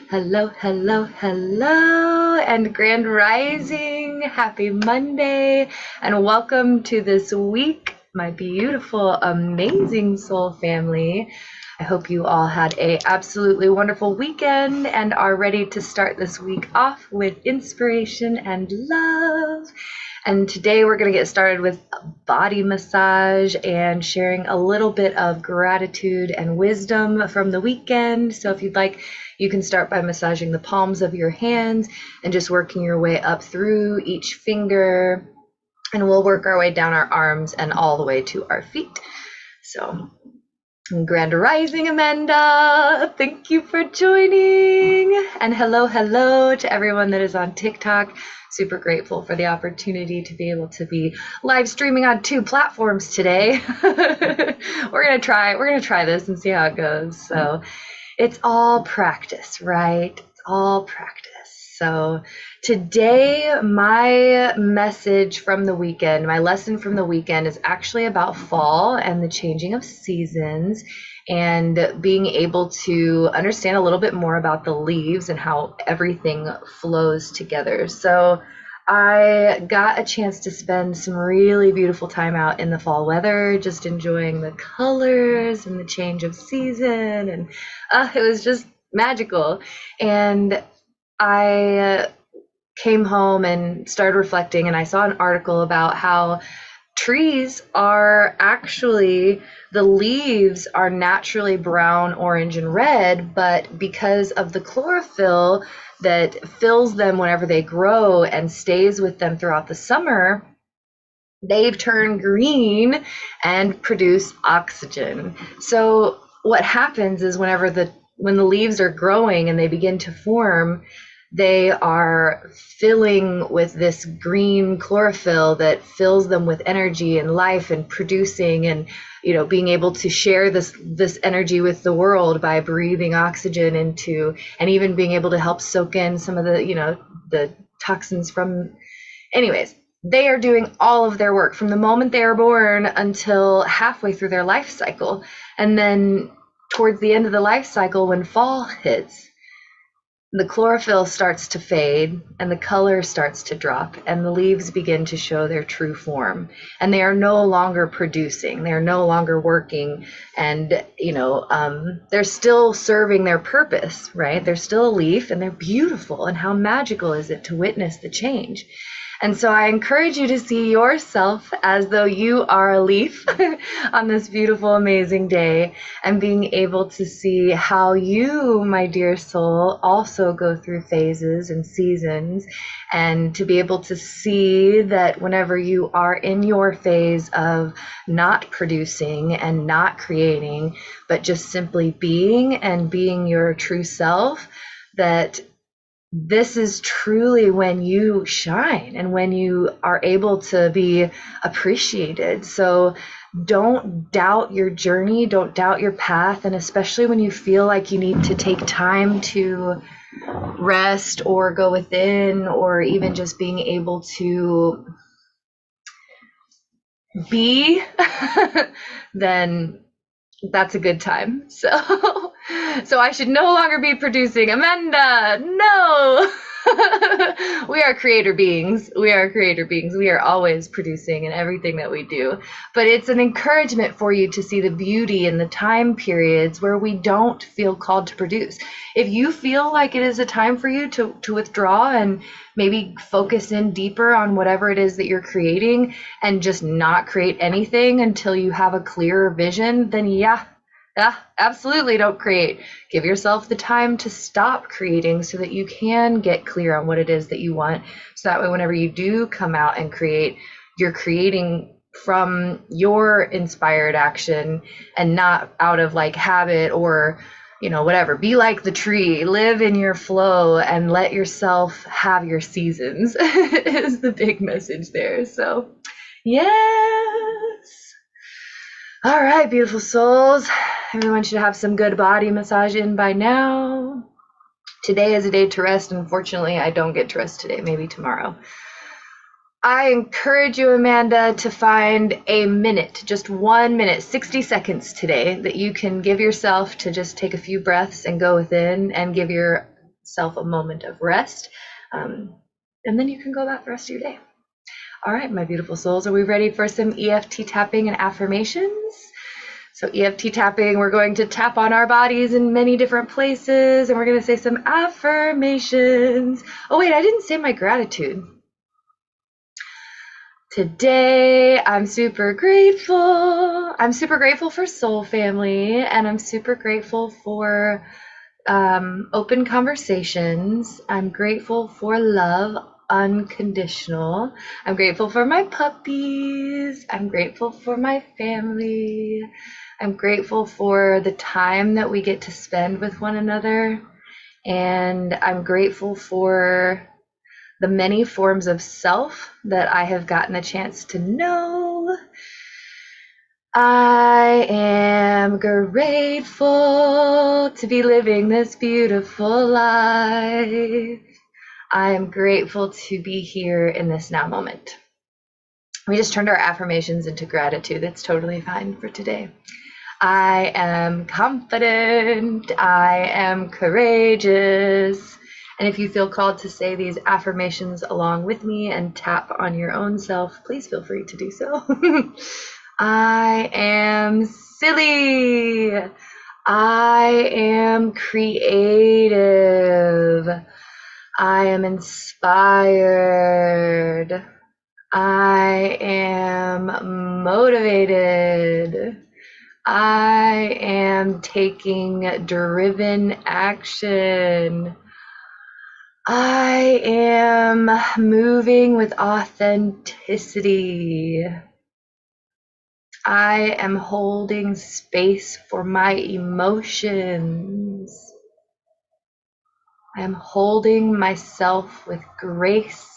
Hello, hello, hello, and grand rising. Happy Monday, and welcome to this week, my beautiful, amazing soul family. I hope you all had a absolutely wonderful weekend and are ready to start this week off with inspiration and love. And today we're going to get started with body massage and sharing a little bit of gratitude and wisdom from the weekend. So if you'd like, you can start by massaging the palms of your hands and just working your way up through each finger. And we'll work our way down our arms and all the way to our feet. So, grand rising, Amanda. Thank you for joining. And hello, hello to everyone that is on TikTok. Super grateful for the opportunity to be able to be live streaming on 2 platforms today. We're gonna try this and see how it goes. So it's all practice, right? It's all practice. So today, my message from the weekend, my lesson from the weekend is actually about fall and the changing of seasons and being able to understand a little bit more about the leaves and how everything flows together. So I got a chance to spend some really beautiful time out in the fall weather, just enjoying the colors and the change of season, and it was just magical. And I came home and started reflecting, and I saw an article about how trees are actually, the leaves are naturally brown, orange, and red, but because of the chlorophyll that fills them whenever they grow and stays with them throughout the summer, they've turned green and produce oxygen. So what happens is when the leaves are growing and they begin to form, they are filling with this green chlorophyll that fills them with energy and life and producing and being able to share this energy with the world by breathing oxygen into, and even being able to help soak in some of the toxins from. Anyways, they are doing all of their work from the moment they are born until halfway through their life cycle. And then towards the end of the life cycle, when fall hits, the chlorophyll starts to fade and the color starts to drop and the leaves begin to show their true form, and they are no longer producing, they are no longer working, and they're still serving their purpose, right? They're still a leaf and they're beautiful, and how magical is it to witness the change? And so I encourage you to see yourself as though you are a leaf on this beautiful, amazing day, and being able to see how you, my dear soul, also go through phases and seasons, and to be able to see that whenever you are in your phase of not producing and not creating, but just simply being and being your true self, that this is truly when you shine and when you are able to be appreciated. So don't doubt your journey, don't doubt your path, and especially when you feel like you need to take time to rest or go within, or even just being able to be, then that's a good time. So I should no longer be producing. Amanda, no. We are creator beings. We are creator beings. We are always producing in everything that we do. But it's an encouragement for you to see the beauty in the time periods where we don't feel called to produce. If you feel like it is a time for you to withdraw and maybe focus in deeper on whatever it is that you're creating and just not create anything until you have a clearer vision, then yeah, absolutely don't create. Give yourself the time to stop creating so that you can get clear on what it is that you want. So that way, whenever you do come out and create, you're creating from your inspired action and not out of like habit or whatever. Be like the tree, live in your flow, and let yourself have your seasons is the big message there. So yes. All right, beautiful souls. Everyone should have some good body massage in by now. Today is a day to rest. Unfortunately, I don't get to rest today, maybe tomorrow. I encourage you, Amanda, to find a minute, just 1 minute, 60 seconds today that you can give yourself to just take a few breaths and go within and give your yourself a moment of rest. And then you can go about the rest of your day. All right, my beautiful souls, are we ready for some EFT tapping and affirmations? So EFT tapping, we're going to tap on our bodies in many different places, and we're going to say some affirmations. Oh wait, I didn't say my gratitude. Today, I'm super grateful. I'm super grateful for Soul Family, and I'm super grateful for open conversations. I'm grateful for love, unconditional. I'm grateful for my puppies. I'm grateful for my family. I'm grateful for the time that we get to spend with one another. And I'm grateful for the many forms of self that I have gotten a chance to know. I am grateful to be living this beautiful life. I am grateful to be here in this now moment. We just turned our affirmations into gratitude. It's totally fine for today. I am confident. I am courageous. And if you feel called to say these affirmations along with me and tap on your own self, please feel free to do so. I am silly. I am creative. I am inspired. I am motivated. I am taking driven action. I am moving with authenticity. I am holding space for my emotions. I am holding myself with grace.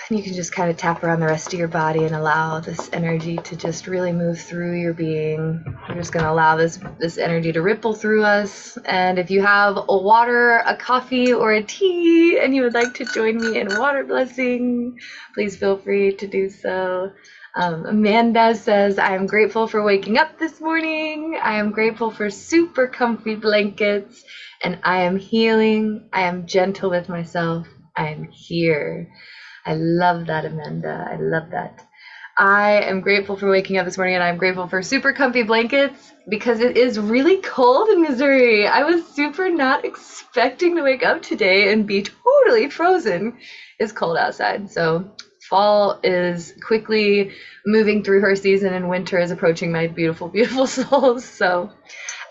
And you can just kind of tap around the rest of your body and allow this energy to just really move through your being. We're just going to allow this energy to ripple through us. And if you have a water, a coffee, or a tea, and you would like to join me in water blessing, please feel free to do so. Amanda says, I am grateful for waking up this morning. I am grateful for super comfy blankets. And I am healing. I am gentle with myself. I am here. I love that, Amanda. I love that. I am grateful for waking up this morning, and I'm grateful for super comfy blankets because it is really cold in Missouri. I was super not expecting to wake up today and be totally frozen. It's cold outside, so fall is quickly moving through her season and winter is approaching, my beautiful, beautiful souls. So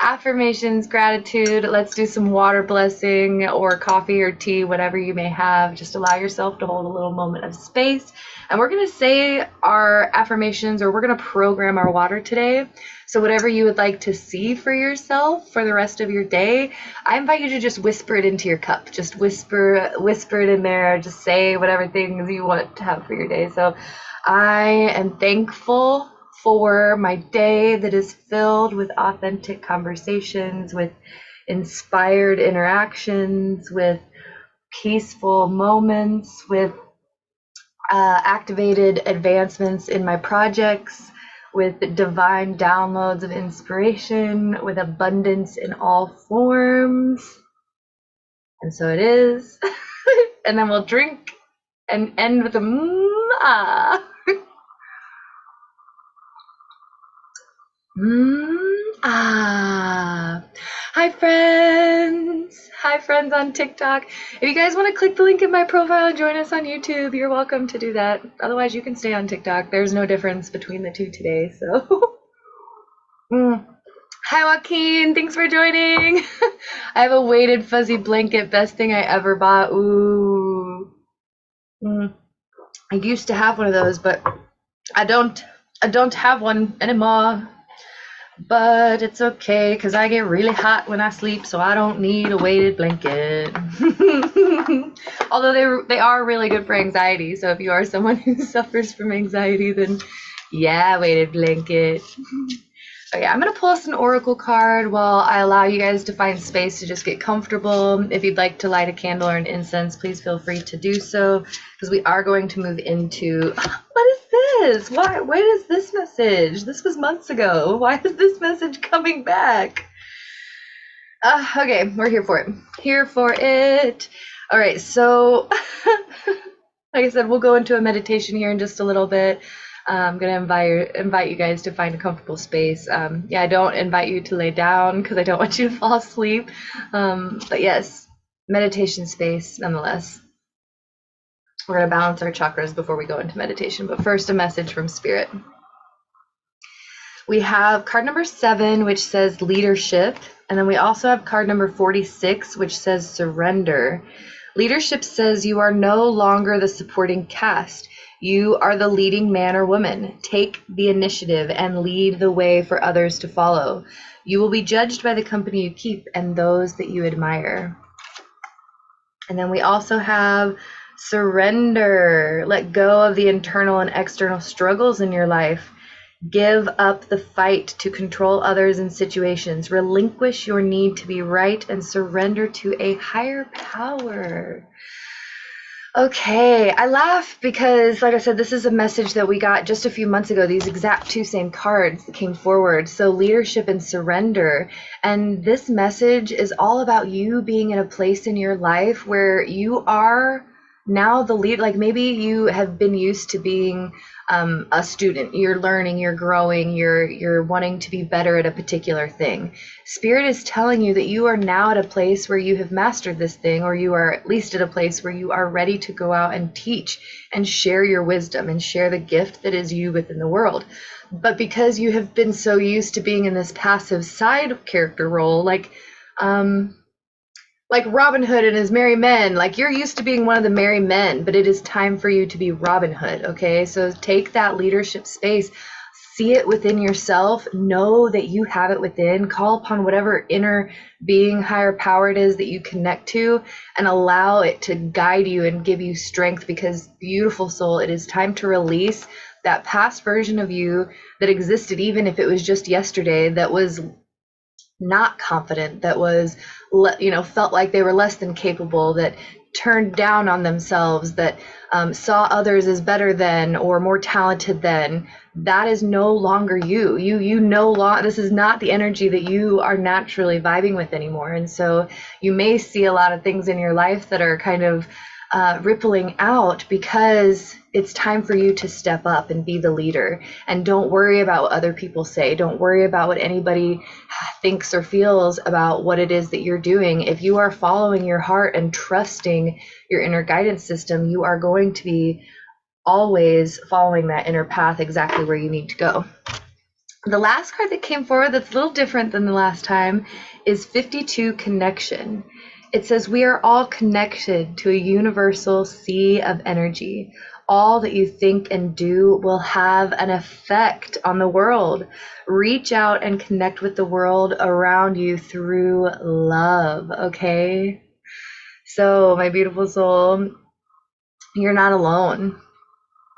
affirmations, gratitude. Let's do some water blessing or coffee or tea, whatever you may have. Just allow yourself to hold a little moment of space. And we're going to say our affirmations, or we're going to program our water today. So whatever you would like to see for yourself for the rest of your day, I invite you to just whisper it into your cup. Just whisper it in there. Just say whatever things you want to have for your day. So I am thankful for my day that is filled with authentic conversations, with inspired interactions, with peaceful moments, with activated advancements in my projects, with divine downloads of inspiration, with abundance in all forms. And so it is. And then we'll drink and end with a ah. Hi friends. Hi friends on TikTok. If you guys want to click the link in my profile and join us on YouTube, you're welcome to do that. Otherwise, you can stay on TikTok. There's no difference between the two today, so. Hi Joaquin, thanks for joining. I have a weighted fuzzy blanket, best thing I ever bought. Ooh. I used to have one of those, but I don't have one anymore. But it's okay, because I get really hot when I sleep, so I don't need a weighted blanket. Although they are really good for anxiety, so if you are someone who suffers from anxiety, then Yeah, weighted blanket. Okay, I'm gonna pull us an oracle card while I allow you guys to find space to just get comfortable. If you'd like to light a candle or an incense, please feel free to do so, because we are going to move into what is this? Why is this message? This was months ago. Why is this message coming back? Okay, we're here for it. Here for it. All right, so like I said, we'll go into a meditation here in just a little bit. I'm going to invite you guys to find a comfortable space. Yeah, I don't invite you to lay down because I don't want you to fall asleep. But yes, meditation space nonetheless. We're going to balance our chakras before we go into meditation. But first, a message from Spirit. We have card number 7, which says leadership. And then we also have card number 46, which says surrender. Leadership says you are no longer the supporting cast. You are the leading man or woman. Take the initiative and lead the way for others to follow. You will be judged by the company you keep and those that you admire. And then we also have surrender. Let go of the internal and external struggles in your life. Give up the fight to control others and situations. Relinquish your need to be right and surrender to a higher power. Okay, I laugh because, like I said, this is a message that we got just a few months ago, these exact two same cards that came forward. So leadership and surrender. And this message is all about you being in a place in your life where you are now the lead. Like maybe you have been used to being a student, you're learning, you're growing, you're wanting to be better at a particular thing. Spirit is telling you that you are now at a place where you have mastered this thing, or you are at least at a place where you are ready to go out and teach and share your wisdom and share the gift that is you within the world. But because you have been so used to being in this passive side character role, like Robin Hood and his merry men, like you're used to being one of the merry men, but it is time for you to be Robin Hood, okay? So take that leadership space, see it within yourself, know that you have it within, call upon whatever inner being, higher power it is that you connect to, and allow it to guide you and give you strength, because beautiful soul, it is time to release that past version of you that existed, even if it was just yesterday, that was not confident, that was, felt like they were less than capable, that turned down on themselves, that saw others as better than or more talented than. That is no longer you. You no longer, this is not the energy that you are naturally vibing with anymore. And so you may see a lot of things in your life that are kind of rippling out, because it's time for you to step up and be the leader. And don't worry about what other people say. Don't worry about what anybody thinks or feels about what it is that you're doing. If you are following your heart and trusting your inner guidance system, you are going to be always following that inner path exactly where you need to go. The last card that came forward that's a little different than the last time is 52, connection. It says we are all connected to a universal sea of energy. All that you think and do will have an effect on the world. Reach out and connect with the world around you through love, okay? So, my beautiful soul, you're not alone.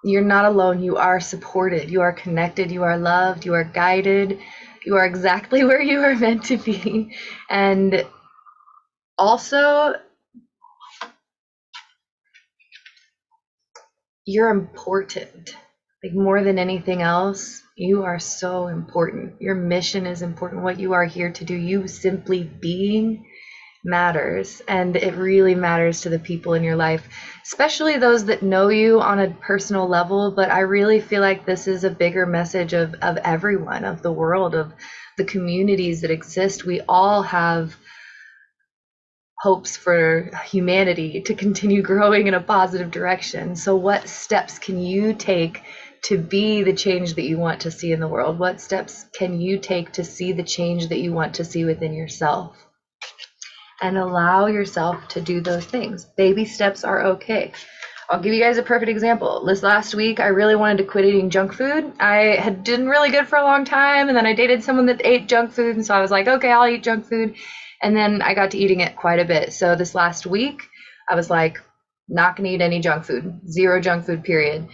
You're not alone. You are supported. You are connected. You are loved. You are guided. You are exactly where you are meant to be. And also, you're important. Like more than anything else, you are so important. Your mission is important. What you are here to do, you simply being, matters. And it really matters to the people in your life, especially those that know you on a personal level. But I really feel like this is a bigger message of everyone, of the world, of the communities that exist. We all have hopes for humanity to continue growing in a positive direction. So what steps can you take to be the change that you want to see in the world? What steps can you take to see the change that you want to see within yourself? And allow yourself to do those things. Baby steps are okay. I'll give you guys a perfect example. This last week, I really wanted to quit eating junk food. I had done really good for a long time, and then I dated someone that ate junk food, and so I was like, okay, I'll eat junk food. And then I got to eating it quite a bit. So this last week, I was like, not gonna eat any junk food, 0 junk food, period.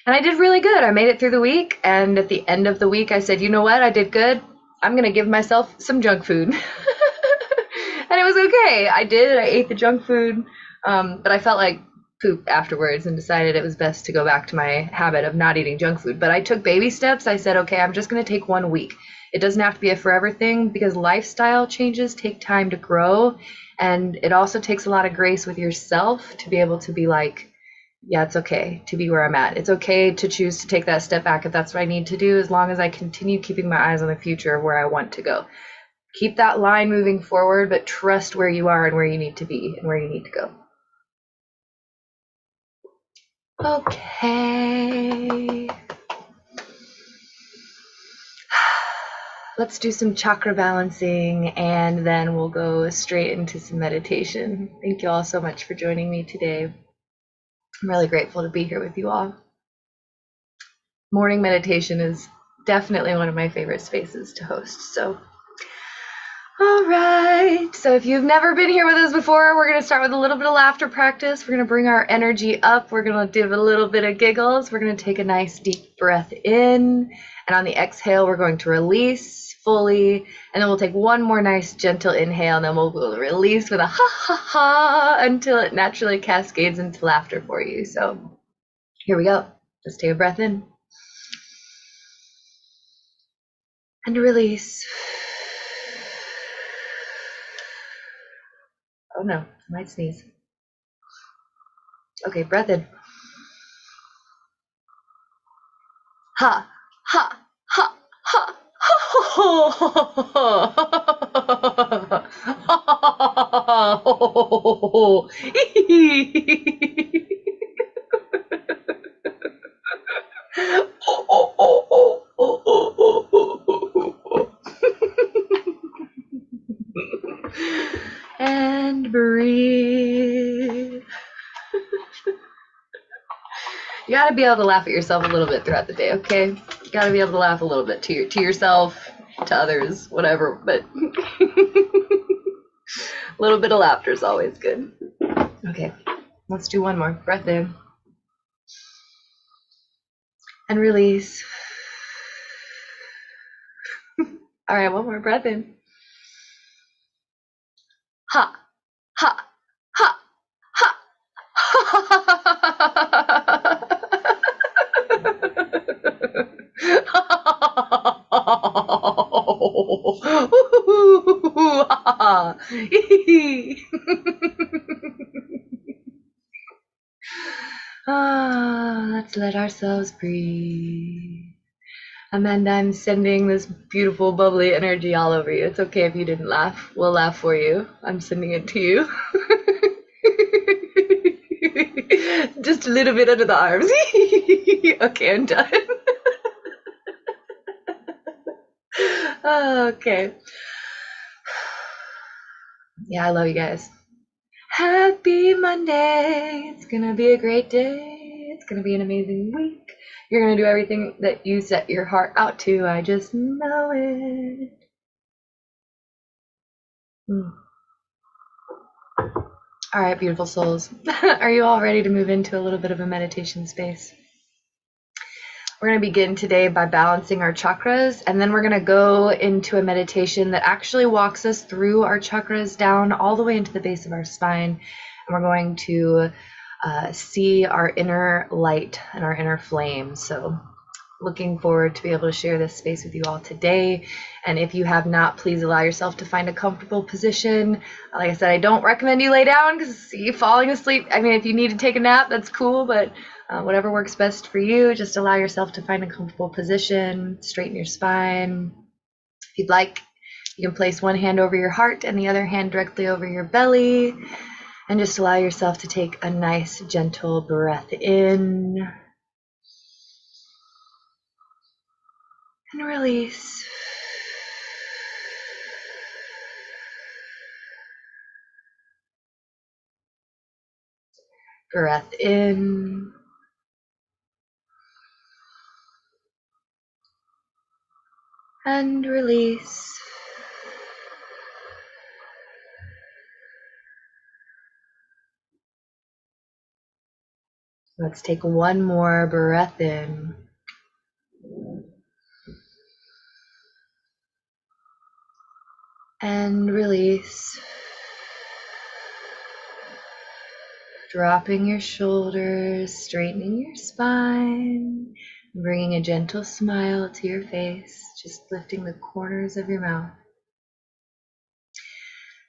And I did really good. I made it through the week. And at the end of the week, I said, you know what? I did good. I'm going to give myself some junk food. And it was okay. I did. I ate the junk food. But I felt like poop afterwards and decided it was best to go back to my habit of not eating junk food. But I took baby steps. I said, okay, I'm just going to take 1 week. It doesn't have to be a forever thing because lifestyle changes take time to grow. And it also takes a lot of grace with yourself to be able to be like, yeah, it's okay to be where I'm at. It's okay to choose to take that step back if that's what I need to do, as long as I continue keeping my eyes on the future of where I want to go. Keep that line moving forward, but trust where you are and where you need to be and where you need to go. Okay. Let's do some chakra balancing and then we'll go straight into some meditation. Thank you all so much for joining me today. I'm really grateful to be here with you all. Morning meditation is definitely one of my favorite spaces to host. So, all right. So if you've never been here with us before, we're going to start with a little bit of laughter practice. We're going to bring our energy up. We're going to do a little bit of giggles. We're going to take a nice deep breath in. And on the exhale, we're going to release fully. And then we'll take one more nice gentle inhale. And then we'll release with a ha ha ha until it naturally cascades into laughter for you. So here we go. Just take a breath in. And release. Oh no, I might sneeze. Okay, breath in. Ha, ha, ha, ha, and breathe. You gotta be able to laugh at yourself a little bit throughout the day, okay? You gotta be able to laugh a little bit to yourself, to others, whatever, but a little bit of laughter is always good. Okay, let's do one more. Breath in. And release. All right, one more breath in. Ha, ha, ha, ha, ha. Let's let ourselves breathe. Amanda, I'm sending this beautiful, bubbly energy all over you. It's okay if you didn't laugh. We'll laugh for you. I'm sending it to you. Just a little bit under the arms. Okay, I'm done. Okay. Yeah, I love you guys. Happy Monday. It's going to be a great day. It's going to be an amazing week. You're going to do everything that you set your heart out to. I just know it. All right, beautiful souls. Are you all ready to move into a little bit of a meditation space? We're going to begin today by balancing our chakras, and then we're going to go into a meditation that actually walks us through our chakras down all the way into the base of our spine. And we're going to see our inner light and our inner flame. So looking forward to be able to share this space with you all today. And if you have not, please allow yourself to find a comfortable position. Like I said, I don't recommend you lay down because you falling asleep. I mean, if you need to take a nap, that's cool, but whatever works best for you, just allow yourself to find a comfortable position, straighten your spine. If you'd like, you can place one hand over your heart and the other hand directly over your belly, and just allow yourself to take a nice, gentle breath in. And release. Breath in. And release. Let's take one more breath in. And release. Dropping your shoulders, straightening your spine, bringing a gentle smile to your face, just lifting the corners of your mouth.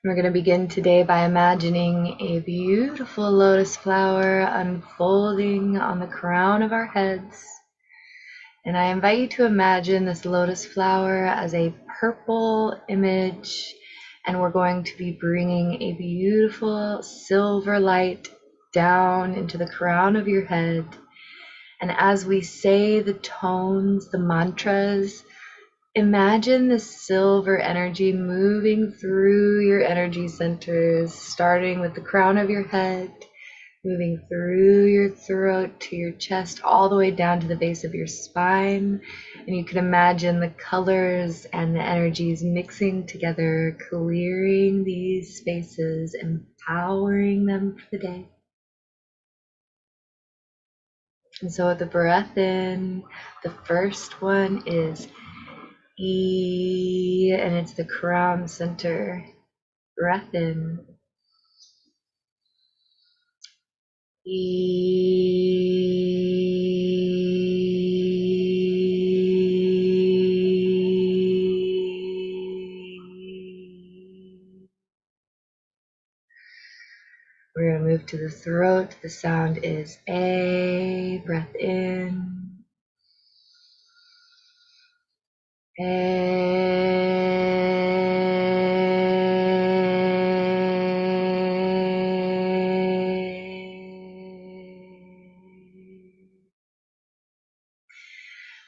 We're going to begin today by imagining a beautiful lotus flower unfolding on the crown of our heads. And I invite you to imagine this lotus flower as a purple image, and we're going to be bringing a beautiful silver light down into the crown of your head. And as we say the tones, the mantras, imagine the silver energy moving through your energy centers, starting with the crown of your head, moving through your throat to your chest, all the way down to the base of your spine. And you can imagine the colors and the energies mixing together, clearing these spaces, empowering them for the day. And so with the breath in, the first one is E, and it's the crown center. Breath in. We're going to move to the throat. The sound is A. Breath in.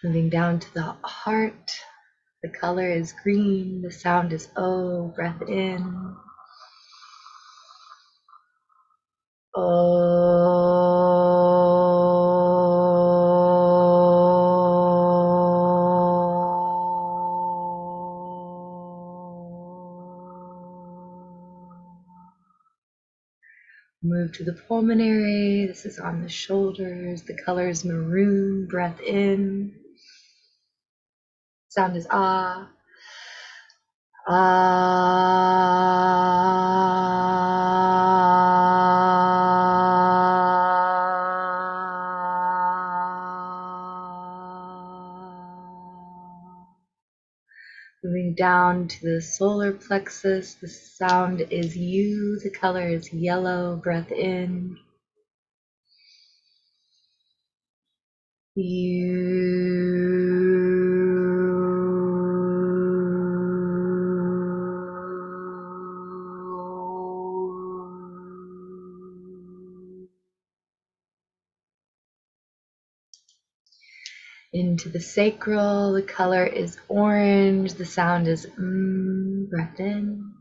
Moving down to the heart. The color is green. The sound is O. Breath in. Move to the pulmonary. This is on the shoulders. The color is maroon. Breath in. Sound is ah. Moving down to the solar plexus, the sound is U, the color is yellow. Breath in. Into the sacral, the color is orange, the sound is breath in.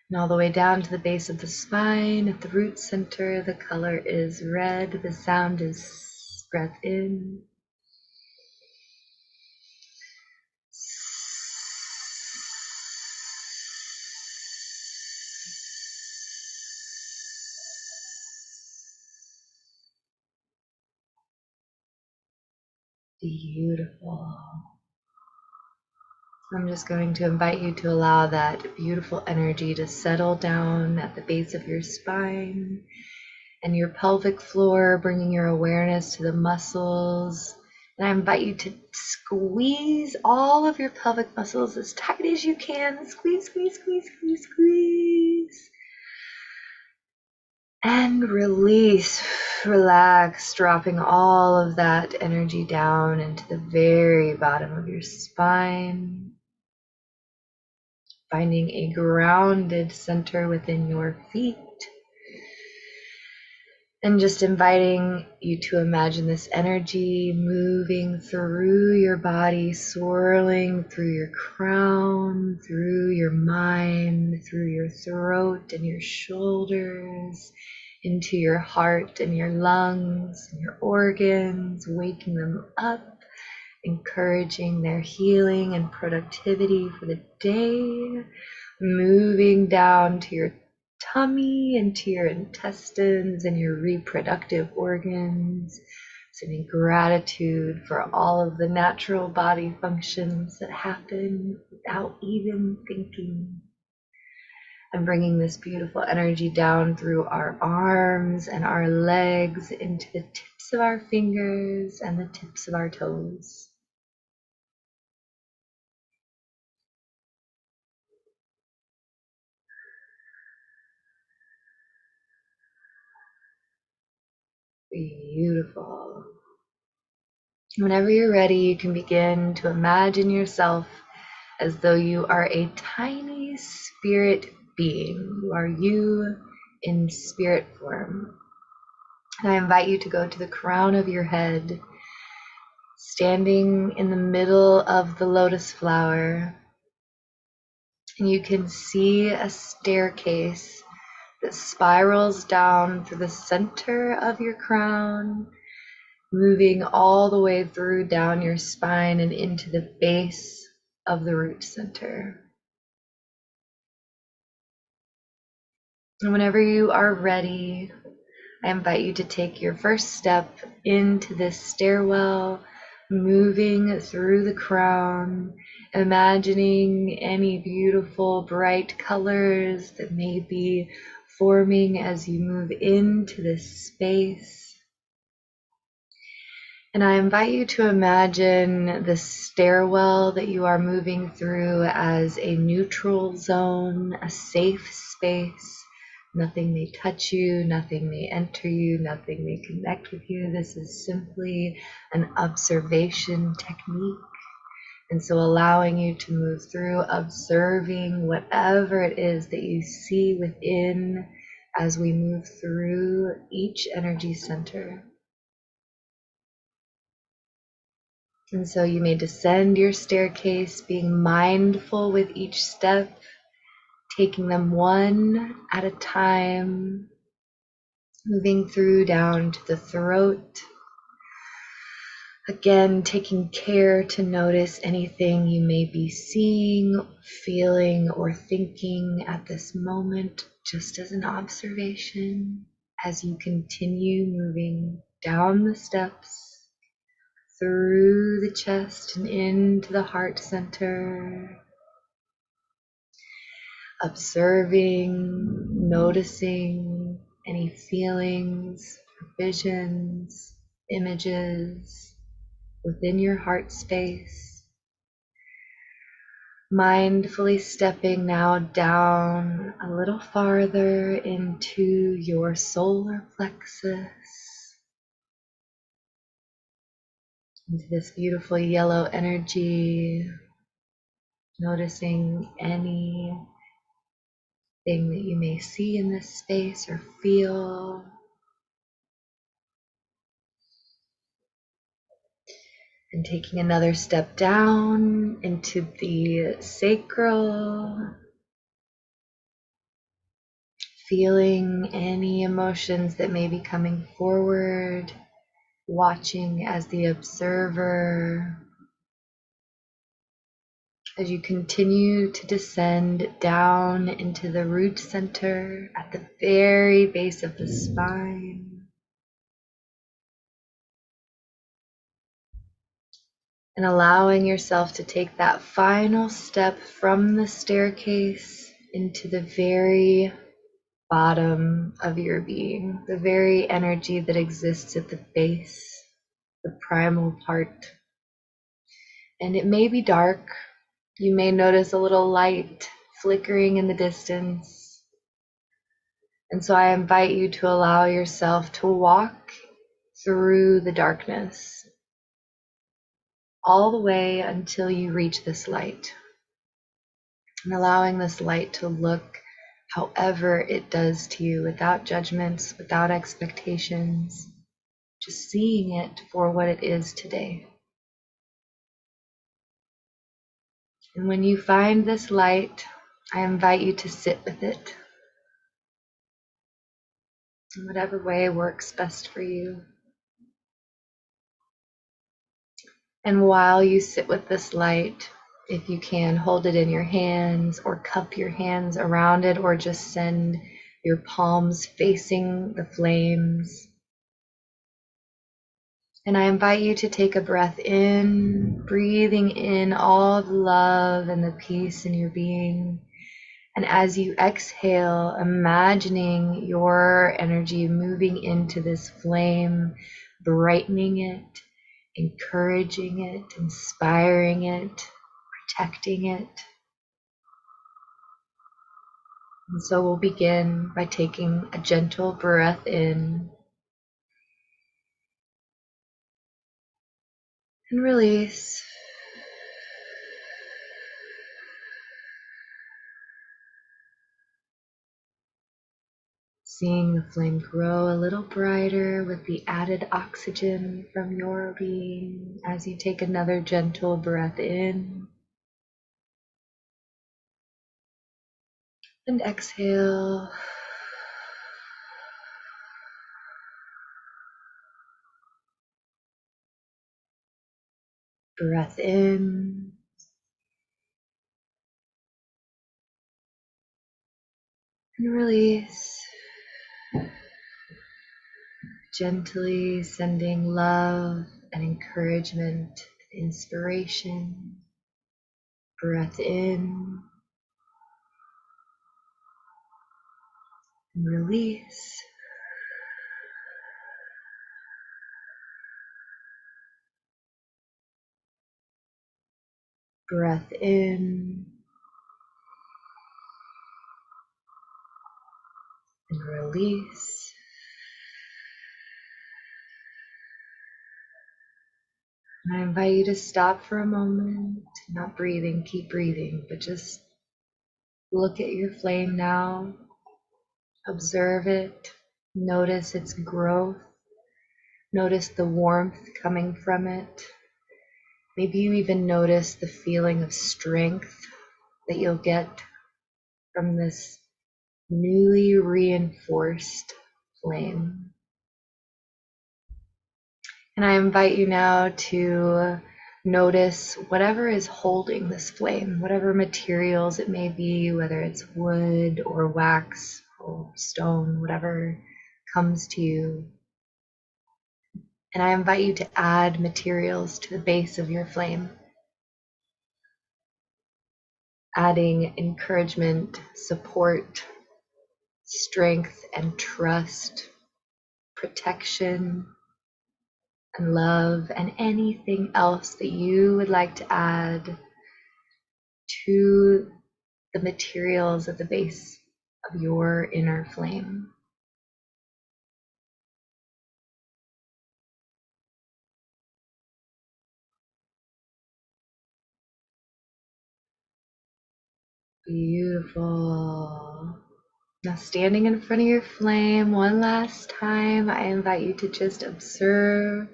And all the way down to the base of the spine, at the root center, the color is red, the sound is breath in. Beautiful. I'm just going to invite you to allow that beautiful energy to settle down at the base of your spine and your pelvic floor, bringing your awareness to the muscles. And I invite you to squeeze all of your pelvic muscles as tight as you can. Squeeze, squeeze, squeeze, squeeze, squeeze. And release, relax, dropping all of that energy down into the very bottom of your spine. Finding a grounded center within your feet. And just inviting you to imagine this energy moving through your body, swirling through your crown, through your mind, through your throat and your shoulders, into your heart and your lungs and your organs, waking them up, encouraging their healing and productivity for the day, moving down to your tummy, into your intestines and your reproductive organs, sending gratitude for all of the natural body functions that happen without even thinking. And bringing this beautiful energy down through our arms and our legs into the tips of our fingers and the tips of our toes. Beautiful. Whenever you're ready, you can begin to imagine yourself as though you are a tiny spirit being. You are you in spirit form. And I invite you to go to the crown of your head, standing in the middle of the lotus flower. And you can see a staircase that spirals down through the center of your crown, moving all the way through down your spine and into the base of the root center. And whenever you are ready, I invite you to take your first step into this stairwell, moving through the crown, imagining any beautiful bright colors that may be forming as you move into this space. And I invite you to imagine the stairwell that you are moving through as a neutral zone, a safe space. Nothing may touch you, nothing may enter you, nothing may connect with you. This is simply an observation technique. And so allowing you to move through, observing whatever it is that you see within as we move through each energy center. And so you may descend your staircase, being mindful with each step, taking them one at a time, moving through down to the throat. Again, taking care to notice anything you may be seeing, feeling, or thinking at this moment, just as an observation as you continue moving down the steps, through the chest and into the heart center, observing, noticing any feelings, visions, images within your heart space. Mindfully stepping now down a little farther into your solar plexus, into this beautiful yellow energy, noticing anything that you may see in this space or feel. And taking another step down into the sacral, feeling any emotions that may be coming forward, watching as the observer. As you continue to descend down into the root center at the very base of the spine. And allowing yourself to take that final step from the staircase into the very bottom of your being, the very energy that exists at the base, the primal part. And it may be dark. You may notice a little light flickering in the distance. And so I invite you to allow yourself to walk through the darkness all the way until you reach this light. And allowing this light to look however it does to you, without judgments, without expectations, just seeing it for what it is today. And when you find this light, I invite you to sit with it in whatever way works best for you. And while you sit with this light, if you can, hold it in your hands or cup your hands around it, or just send your palms facing the flames. And I invite you to take a breath in, breathing in all the love and the peace in your being. And as you exhale, imagining your energy moving into this flame, brightening it, encouraging it, inspiring it, protecting it. And so we'll begin by taking a gentle breath in and release. Seeing the flame grow a little brighter with the added oxygen from your being as you take another gentle breath in and exhale. Breath in and release. Gently sending love and encouragement and inspiration. Breath in and release. Breath in and release. And I invite you to stop for a moment, not breathing, keep breathing, but just look at your flame now, observe it, notice its growth, notice the warmth coming from it. Maybe you even notice the feeling of strength that you'll get from this newly reinforced flame. And I invite you now to notice whatever is holding this flame, whatever materials it may be, whether it's wood or wax or stone, whatever comes to you. And I invite you to add materials to the base of your flame, adding encouragement, support, strength and trust, protection and love, and anything else that you would like to add to the materials at the base of your inner flame. Beautiful. Now, standing in front of your flame one last time, I invite you to just observe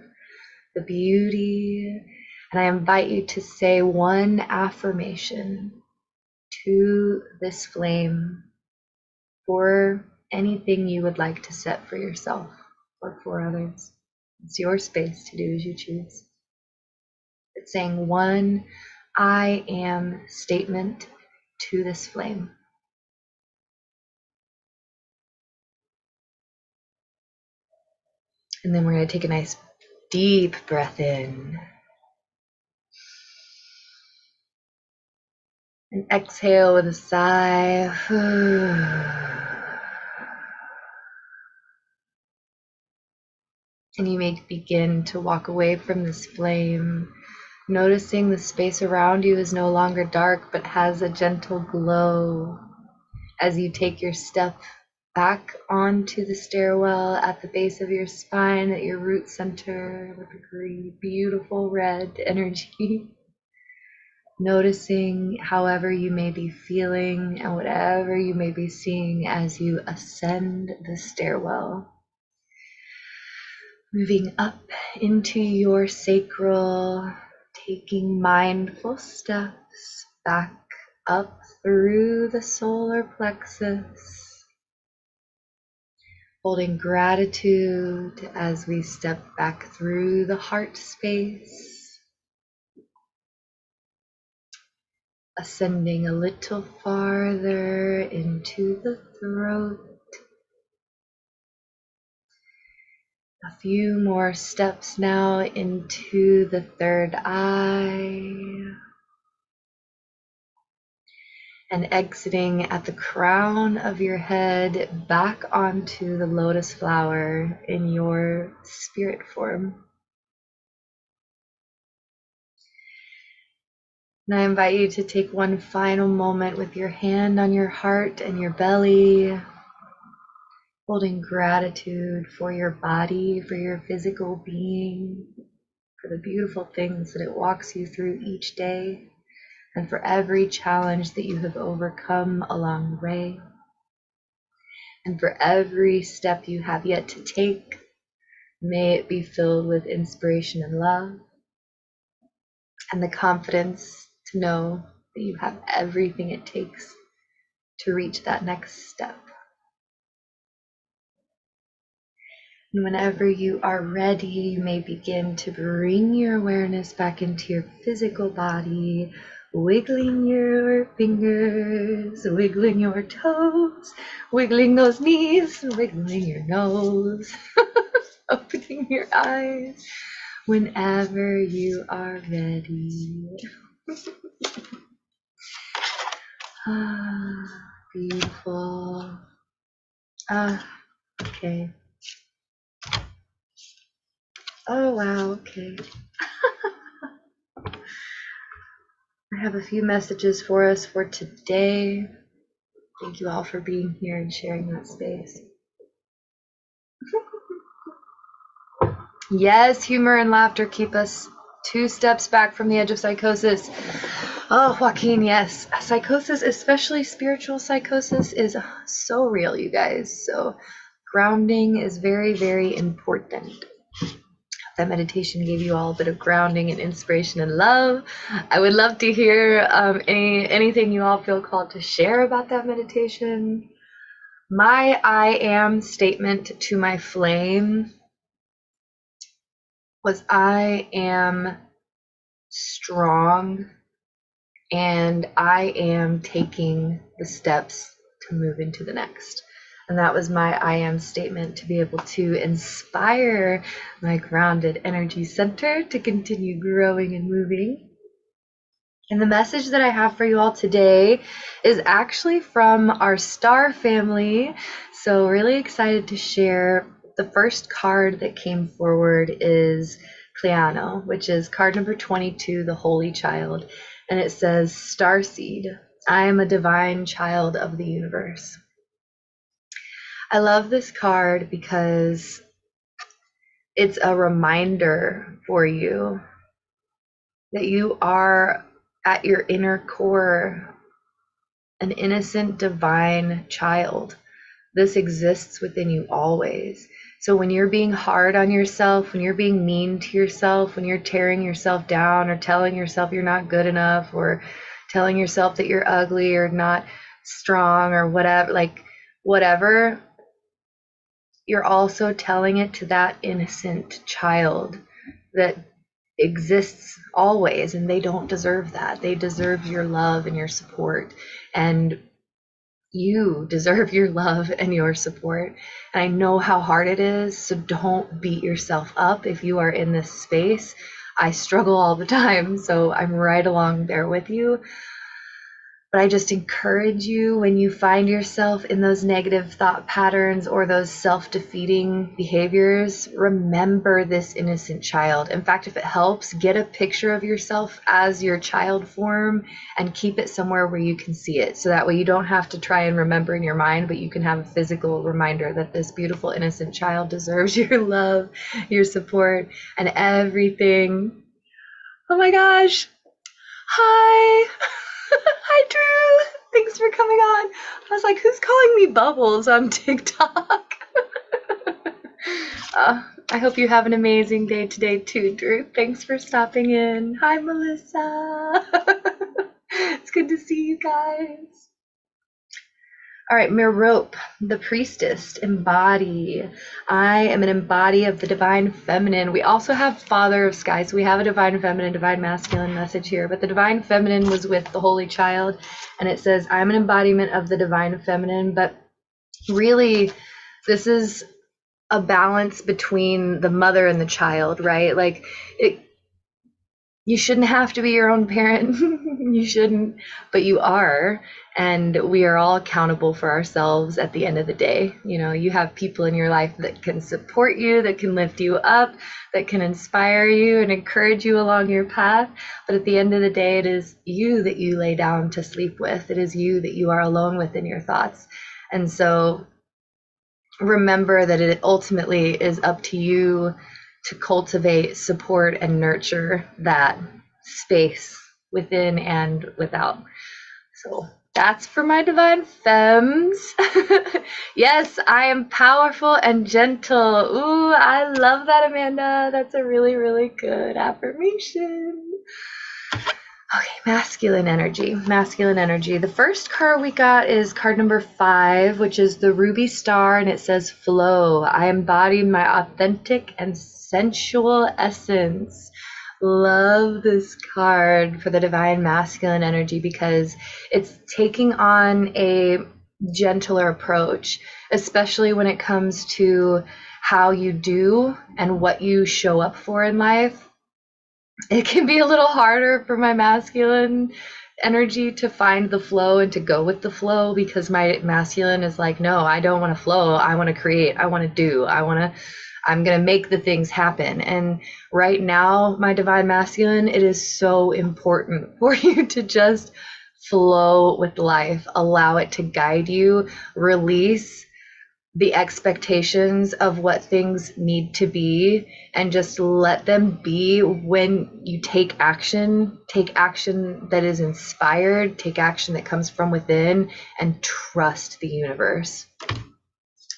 the beauty, and I invite you to say one affirmation to this flame for anything you would like to set for yourself or for others. It's your space to do as you choose. It's saying one I am statement to this flame. And then we're going to take a nice deep breath in. And exhale with a sigh. And you may begin to walk away from this flame, noticing the space around you is no longer dark, but has a gentle glow as you take your step back onto the stairwell at the base of your spine, at your root center, with a beautiful red energy. noticing however you may be feeling and whatever you may be seeing as you ascend the stairwell. Moving up into your sacral, taking mindful steps back up through the solar plexus, holding gratitude as we step back through the heart space, ascending a little farther into the throat. A few more steps now into the third eye, and exiting at the crown of your head back onto the lotus flower in your spirit form. And I invite you to take one final moment with your hand on your heart and your belly, holding gratitude for your body, for your physical being, for the beautiful things that it walks you through each day, and for every challenge that you have overcome along the way, and for every step you have yet to take. May it be filled with inspiration and love, and the confidence to know that you have everything it takes to reach that next step. And whenever you are ready, you may begin to bring your awareness back into your physical body, wiggling your fingers, wiggling your toes, wiggling those knees, wiggling your nose, opening your eyes whenever you are ready. Beautiful. Okay. Oh, wow, okay. I have a few messages for us for today. Thank you all for being here and sharing that space. Yes, humor and laughter keep us 2 steps back from the edge of psychosis. Oh, Joaquin, yes. Psychosis, especially spiritual psychosis, is so real, you guys. So grounding is very, very important. That meditation gave you all a bit of grounding and inspiration and love. I would love to hear anything you all feel called to share about that meditation. My I am statement to my flame was I am strong and I am taking the steps to move into the next. And that was my I am statement, to be able to inspire my grounded energy center to continue growing and moving. And the message that I have for you all today is actually from our star family. So really excited to share. The first card that came forward is Cleano, which is card number 22, the Holy Child. And it says, Starseed, I am a divine child of the universe. I love this card because it's a reminder for you that you are at your inner core an innocent divine child. This exists within you always. So when you're being hard on yourself, when you're being mean to yourself, when you're tearing yourself down or telling yourself you're not good enough or telling yourself that you're ugly or not strong or whatever, you're also telling it to that innocent child that exists always, and they don't deserve that. They deserve your love and your support, and you deserve your love and your support. And I know how hard it is, so don't beat yourself up if you are in this space. I struggle all the time, so I'm right along there with you. But I just encourage you, when you find yourself in those negative thought patterns or those self-defeating behaviors, remember this innocent child. In fact, if it helps, get a picture of yourself as your child form and keep it somewhere where you can see it. So that way you don't have to try and remember in your mind, but you can have a physical reminder that this beautiful innocent child deserves your love, your support, and everything. Oh my gosh. Hi. Hi, Drew. Thanks for coming on. I was like, who's calling me Bubbles on TikTok? I hope you have an amazing day today too, Drew. Thanks for stopping in. Hi, Melissa. It's good to see you guys. All right, Merope, the priestess, embody. I am an embody of the divine feminine. We also have Father of Sky, so we have a divine feminine, divine masculine message here. But the divine feminine was with the Holy Child, and it says, I'm an embodiment of the divine feminine. But really, this is a balance between the mother and the child, right? Like, you shouldn't have to be your own parent. You shouldn't, but you are. And we are all accountable for ourselves at the end of the day. You know, you have people in your life that can support you, that can lift you up, that can inspire you and encourage you along your path. But at the end of the day, it is you that you lay down to sleep with. It is you that you are alone with in your thoughts. And so remember that it ultimately is up to you to cultivate, support, and nurture that space within and without. So that's for my divine femmes. Yes, I am powerful and gentle. Ooh, I love that, Amanda. That's a really, really good affirmation. Okay, masculine energy, masculine energy. The first card we got is card number 5, which is the ruby star, and it says flow. I embody my authentic and sensual essence. Love this card for the divine masculine energy because it's taking on a gentler approach, especially when it comes to how you do and what you show up for in life. It can be a little harder for my masculine energy to find the flow and to go with the flow because my masculine is like, no, I don't want to flow. I want to create. I want to do. I'm going to make the things happen. And right now, my divine masculine, it is so important for you to just flow with life, allow it to guide you, release the expectations of what things need to be, and just let them be. When you take action that is inspired, take action that comes from within, and trust the universe.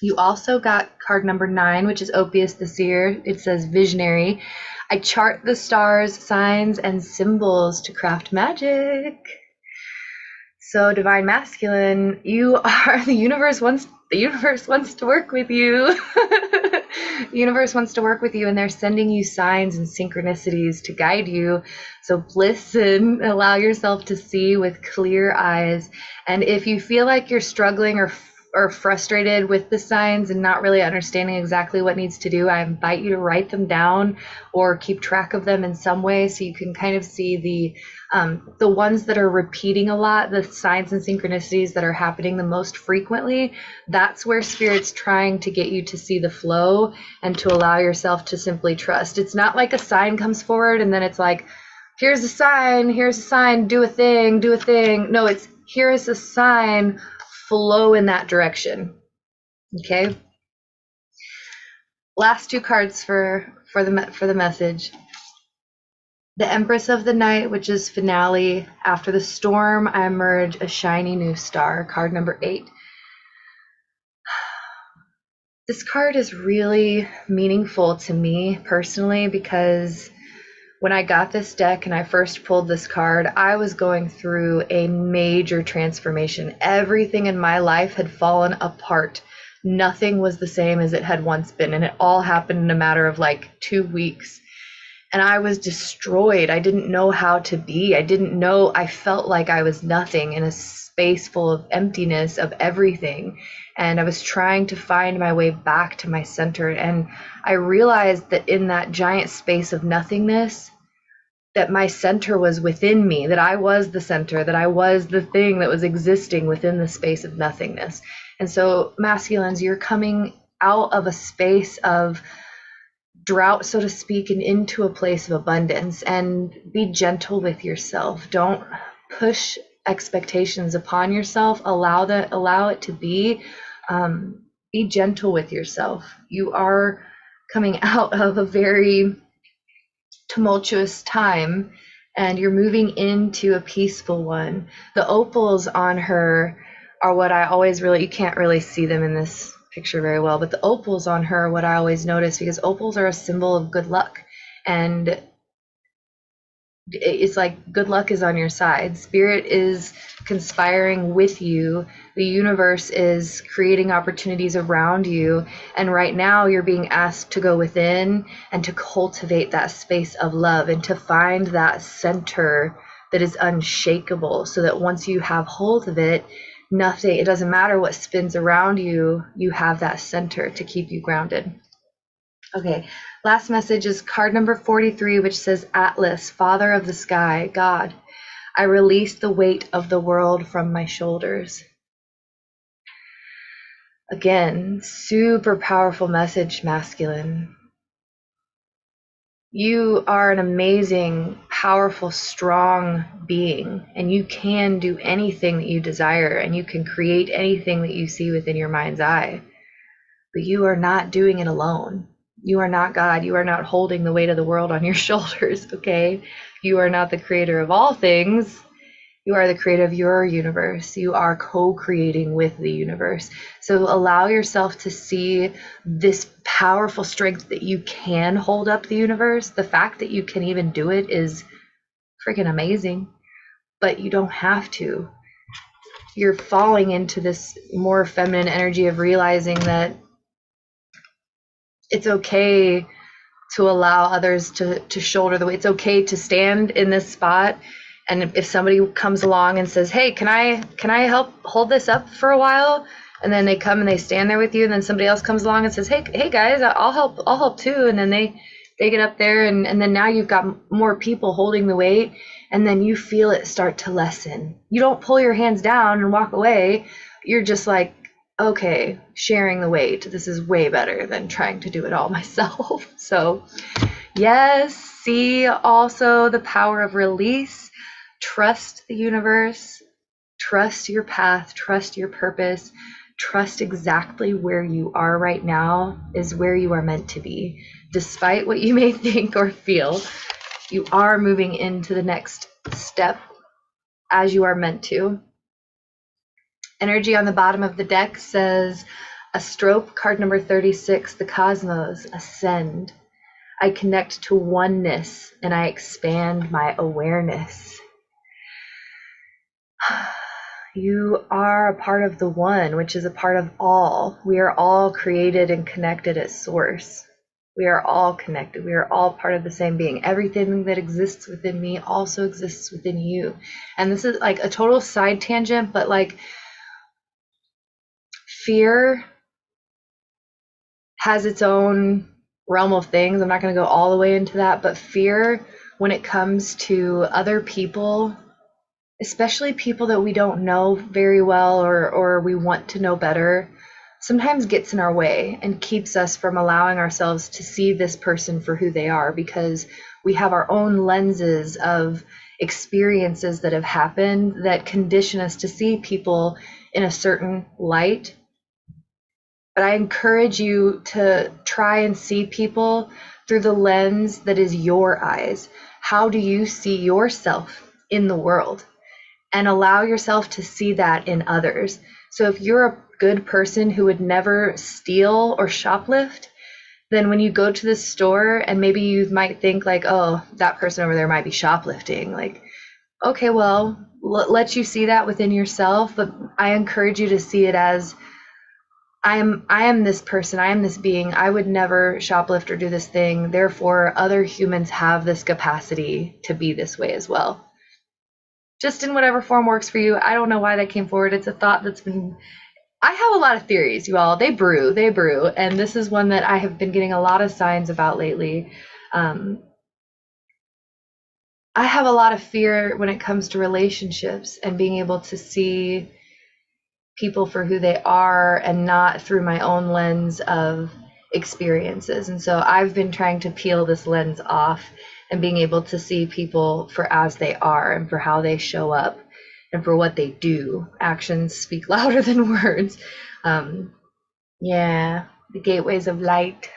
You also got card number 9, which is Ophius the Seer. It says visionary. I chart the stars, signs, and symbols to craft magic. So divine masculine, you are the universe wants to work with you. The universe wants to work with you, and they're sending you signs and synchronicities to guide you. So listen, allow yourself to see with clear eyes. And if you feel like you're struggling or frustrated with the signs and not really understanding exactly what needs to do, I invite you to write them down or keep track of them in some way so you can kind of see the ones that are repeating a lot, the signs and synchronicities that are happening the most frequently. That's where Spirit's trying to get you to see the flow and to allow yourself to simply trust. It's not like a sign comes forward and then it's like, here's a sign, do a thing. No, it's here is a sign, flow in that direction. Okay. Last 2 cards for the message. The Empress of the Night, which is finale. After the storm, I emerge a shiny new star. Card number 8. This card is really meaningful to me personally because when I got this deck and I first pulled this card, I was going through a major transformation. Everything in my life had fallen apart. Nothing was the same as it had once been, and it all happened in a matter of like 2 weeks. And I was destroyed. I didn't know how to be. I felt like I was nothing in a space full of emptiness of everything. And I was trying to find my way back to my center. And I realized that in that giant space of nothingness, that my center was within me, that I was the center, that I was the thing that was existing within the space of nothingness. And so, masculines, you're coming out of a space of drought, so to speak, and into a place of abundance. And be gentle with yourself. Don't push expectations upon yourself. Allow it to be. Be gentle with yourself. You are coming out of a very tumultuous time, and you're moving into a peaceful one. The opals on her are what I always really, you can't really see them in this picture very well, but the opals on her are what I always notice, because opals are a symbol of good luck. And it's like good luck is on your side. Spirit is conspiring with you. The universe is creating opportunities around you. And right now you're being asked to go within and to cultivate that space of love and to find that center that is unshakable, so that once you have hold of it, nothing, it doesn't matter what spins around you, you have that center to keep you grounded. Okay, last message is card number 43, which says, Atlas, Father of the Sky, God, I release the weight of the world from my shoulders. Again, super powerful message, masculine. You are an amazing, powerful, strong being, and you can do anything that you desire, and you can create anything that you see within your mind's eye. But you are not doing it alone. You are not God. You are not holding the weight of the world on your shoulders, okay? You are not the creator of all things. You are the creator of your universe. You are co-creating with the universe. So allow yourself to see this powerful strength that you can hold up the universe. The fact that you can even do it is freaking amazing, but you don't have to. You're falling into this more feminine energy of realizing that it's okay to allow others to shoulder the weight. It's okay to stand in this spot, and if somebody comes along and says, hey, can I help hold this up for a while, and then they come and they stand there with you, and then somebody else comes along and says, hey guys, I'll help too, and then they get up there, and then now you've got more people holding the weight, and then you feel it start to lessen. You don't pull your hands down and walk away. You're just like, okay, sharing the weight. This is way better than trying to do it all myself. So yes, see also the power of release. Trust the universe, trust your path, trust your purpose, trust exactly where you are right now is where you are meant to be. Despite what you may think or feel, you are moving into the next step as you are meant to. Energy on the bottom of the deck says, a stroke, card number 36, the cosmos, ascend. I connect to oneness and I expand my awareness. You are a part of the one, which is a part of all. We are all created and connected at source. We are all connected. We are all part of the same being. Everything that exists within me also exists within you. And this is like a total side tangent, but like, fear has its own realm of things. I'm not going to go all the way into that, but fear when it comes to other people, especially people that we don't know very well or we want to know better, sometimes gets in our way and keeps us from allowing ourselves to see this person for who they are, because we have our own lenses of experiences that have happened that condition us to see people in a certain light. But I encourage you to try and see people through the lens that is your eyes. How do you see yourself in the world? And allow yourself to see that in others. So if you're a good person who would never steal or shoplift, then when you go to the store and maybe you might think like, oh, that person over there might be shoplifting. Like, okay, well, let you see that within yourself. But I encourage you to see it as, I am this person, I am this being, I would never shoplift or do this thing. Therefore, other humans have this capacity to be this way as well. Just in whatever form works for you. I don't know why that came forward. It's a thought that's been, I have a lot of theories, you all. They brew. And this is one that I have been getting a lot of signs about lately. I have a lot of fear when it comes to relationships and being able to see people for who they are and not through my own lens of experiences. And so I've been trying to peel this lens off and being able to see people for as they are and for how they show up and for what they do. Actions speak louder than words. Yeah, the gateways of light.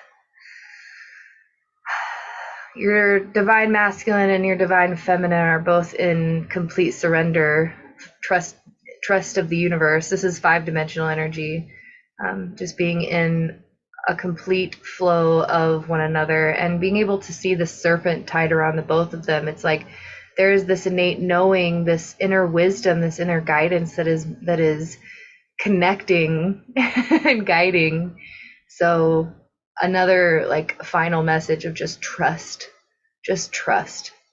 your divine masculine and your divine feminine are both in complete surrender, trust of the universe. This is 5-dimensional energy, just being in a complete flow of one another and being able to see the serpent tied around the both of them. It's like there's this innate knowing, this inner wisdom, this inner guidance that is connecting and guiding. So another like final message of just trust.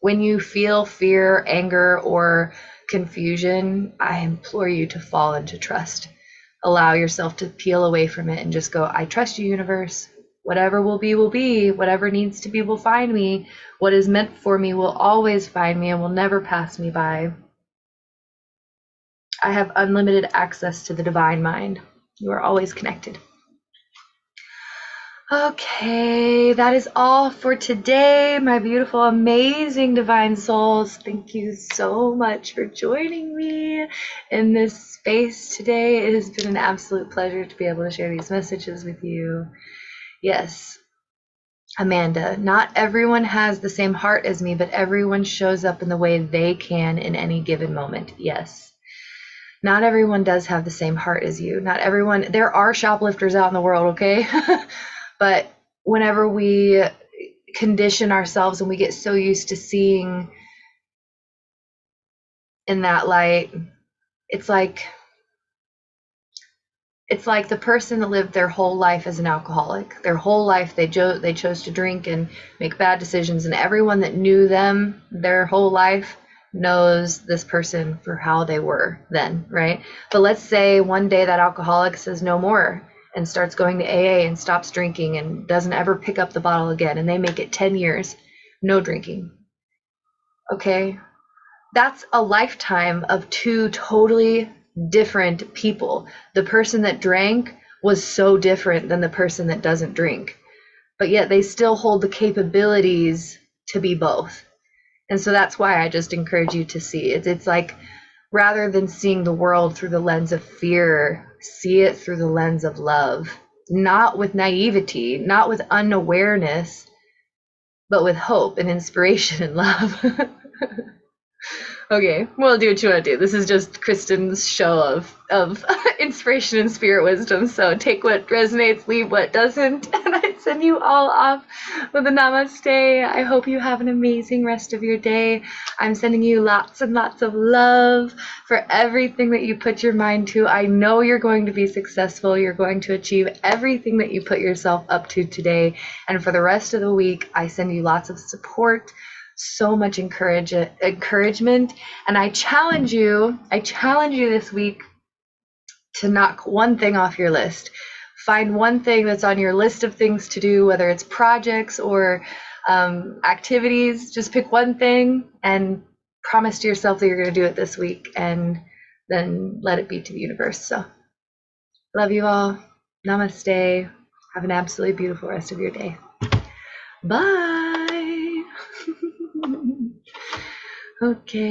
When you feel fear, anger, or confusion, I implore you to fall into trust. Allow yourself to peel away from it and just go, I trust you, universe. Whatever will be, will be. Whatever needs to be will find me. What is meant for me will always find me and will never pass me by. I have unlimited access to the divine mind. You are always connected. Okay, that is all for today, my beautiful, amazing divine souls. Thank you so much for joining me in this space today. It has been an absolute pleasure to be able to share these messages with you. Yes, Amanda, not everyone has the same heart as me, but everyone shows up in the way they can in any given moment. Yes. Not everyone does have the same heart as you. Not everyone, there are shoplifters out in the world, okay? But whenever we condition ourselves and we get so used to seeing in that light, it's like the person that lived their whole life as an alcoholic. Their whole life they chose to drink and make bad decisions, and everyone that knew them their whole life knows this person for how they were then, right? But let's say one day that alcoholic says no more and starts going to AA and stops drinking and doesn't ever pick up the bottle again, and they make it 10 years, no drinking. Okay? That's a lifetime of two totally different people. The person that drank was so different than the person that doesn't drink, but yet they still hold the capabilities to be both. And so that's why I just encourage you to see it. It's like, rather than seeing the world through the lens of fear, see it through the lens of love, not with naivety, not with unawareness, but with hope and inspiration and love. Okay, well, do what you want to do. This is just Kristen's show of inspiration and spirit wisdom. So take what resonates, leave what doesn't. And I send you all off with a namaste. I hope you have an amazing rest of your day. I'm sending you lots and lots of love for everything that you put your mind to. I know you're going to be successful. You're going to achieve everything that you put yourself up to today. And for the rest of the week, I send you lots of support, so much encouragement, and I challenge you this week to knock one thing off your list. Find one thing that's on your list of things to do, whether it's projects or activities. Just pick one thing and promise to yourself that you're going to do it this week, and then let it be to the universe. So love you all. Namaste. Have an absolutely beautiful rest of your day. Bye. Okay.